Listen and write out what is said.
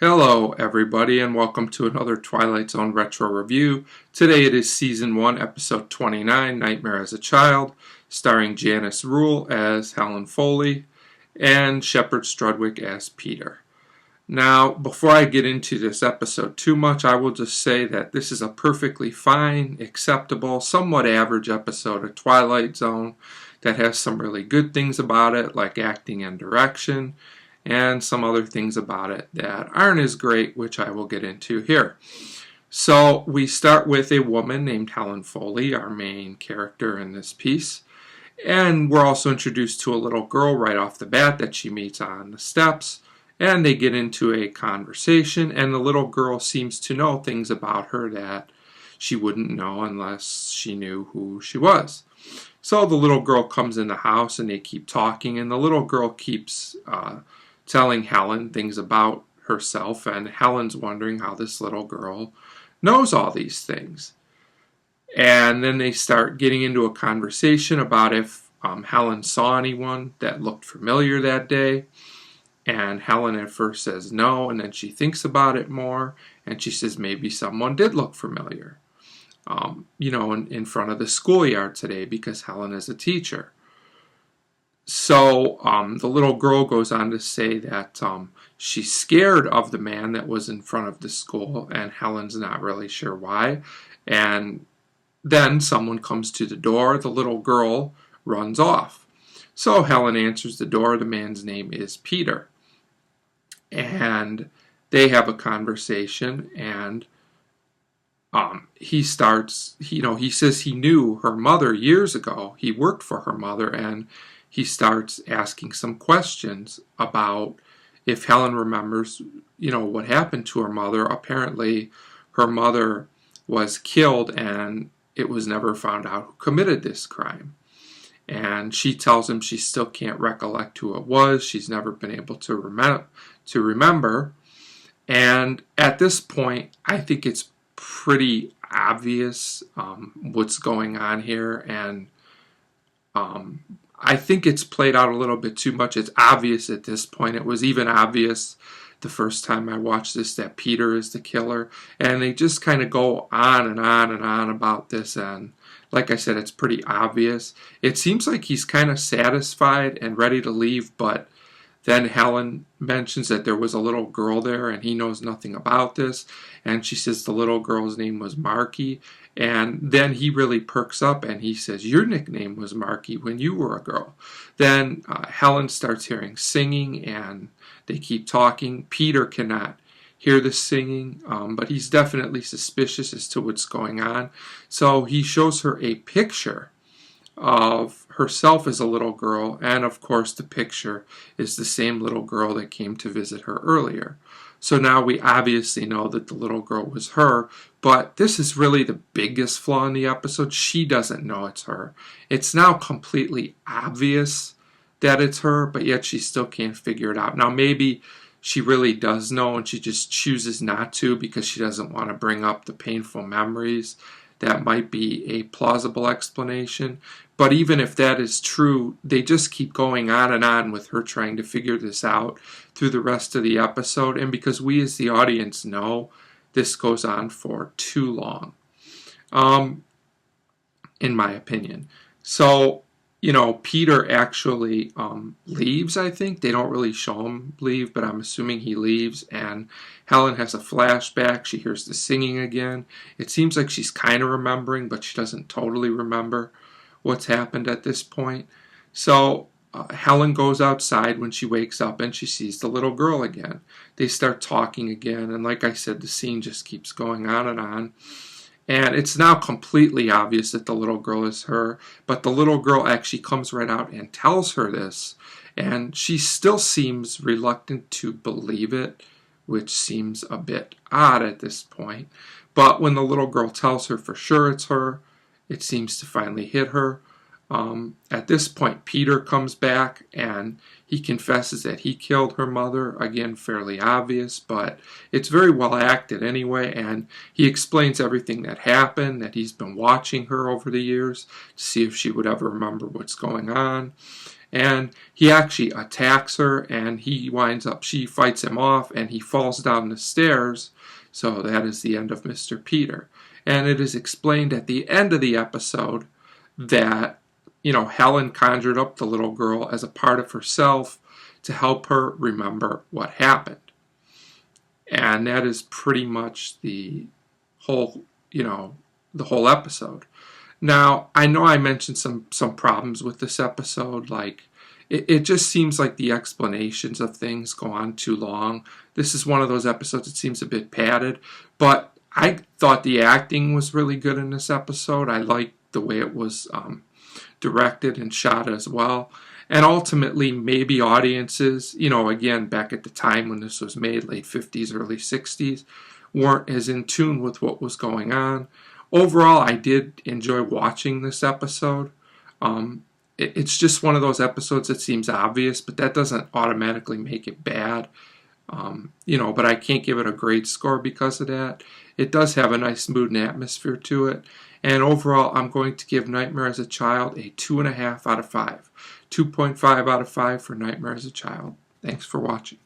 Hello everybody and welcome to another Twilight Zone retro review. Today it is Season 1, Episode 29, Nightmare as a Child, starring Janice Rule as Helen Foley and Shepard Strudwick as Peter. Now, before I get into this episode too much, I will just say that this is a perfectly fine, acceptable, somewhat average episode of Twilight Zone that has some really good things about it, like acting and direction, and some other things about it that aren't as great, which I will get into here. So we start with a woman named Helen Foley, our main character in this piece, and we're also introduced to a little girl right off the bat that she meets on the steps, and they get into a conversation, and the little girl seems to know things about her that she wouldn't know unless she knew who she was. So the little girl comes in the house and they keep talking, and the little girl keeps telling Helen things about herself, and Helen's wondering how this little girl knows all these things. And then they start getting into a conversation about if Helen saw anyone that looked familiar that day. And Helen at first says no, and then she thinks about it more, and she says maybe someone did look familiar. In front of the schoolyard today, because Helen is a teacher. So the little girl goes on to say that she's scared of the man that was in front of the school, and Helen's not really sure why. And then someone comes to the door. The little girl runs off. So Helen answers the door. The man's name is Peter. And they have a conversation, and he starts, he says he knew her mother years ago. He worked for her mother, and he starts asking some questions about if Helen remembers, what happened to her mother. Apparently, her mother was killed, and it was never found out who committed this crime. And she tells him she still can't recollect who it was. She's never been able to remember. And at this point, I think it's pretty obvious what's going on here, and I think it's played out a little bit too much. It's obvious at this point. It was even obvious the first time I watched this that Peter is the killer, and they just kind of go on and on and on about this, and like I said, it's pretty obvious. It seems like he's kind of satisfied and ready to leave, but then Helen mentions that there was a little girl there and he knows nothing about this. And she says the little girl's name was Marky. And then he really perks up and he says, your nickname was Marky when you were a girl. Then Helen starts hearing singing and they keep talking. Peter cannot hear the singing, but he's definitely suspicious as to what's going on. So he shows her a picture of herself as a little girl, and of course the picture is the same little girl that came to visit her earlier. So now we obviously know that the little girl was her, but this is really the biggest flaw in the episode. She doesn't know it's her. It's now completely obvious that it's her, but yet she still can't figure it out. Now maybe she really does know and she just chooses not to because she doesn't want to bring up the painful memories. That might be a plausible explanation. But even if that is true, they just keep going on and on with her trying to figure this out through the rest of the episode. And because we as the audience know, this goes on for too long, in my opinion. So, Peter actually leaves, I think. They don't really show him leave, but I'm assuming he leaves. And Helen has a flashback. She hears the singing again. It seems like she's kind of remembering, but she doesn't totally remember what's happened at this point. So Helen goes outside when she wakes up and she sees the little girl again. They start talking again. And like I said, the scene just keeps going on and on. And it's now completely obvious that the little girl is her, but the little girl actually comes right out and tells her this, and she still seems reluctant to believe it, which seems a bit odd at this point. But when the little girl tells her for sure it's her, it seems to finally hit her. At this point, Peter comes back and he confesses that he killed her mother. Again, fairly obvious, but it's very well acted anyway. And he explains everything that happened, that he's been watching her over the years to see if she would ever remember what's going on. And he actually attacks her, and she fights him off, and he falls down the stairs. So that is the end of Mr. Peter. And it is explained at the end of the episode that, Helen conjured up the little girl as a part of herself to help her remember what happened. And that is pretty much the whole, the whole episode. Now, I know I mentioned some problems with this episode, like it just seems like the explanations of things go on too long. This is one of those episodes that seems a bit padded, but I thought the acting was really good in this episode. I liked the way it was directed and shot as well. And ultimately, maybe audiences, again, back at the time when this was made, late 50s, early 60s, weren't as in tune with what was going on. Overall, I did enjoy watching this episode. It's just one of those episodes that seems obvious, but that doesn't automatically make it bad. But I can't give it a great score because of that. It does have a nice mood and atmosphere to it. And overall, I'm going to give Nightmare as a Child a 2.5 out of 5. 2.5 out of 5 for Nightmare as a Child. Thanks for watching.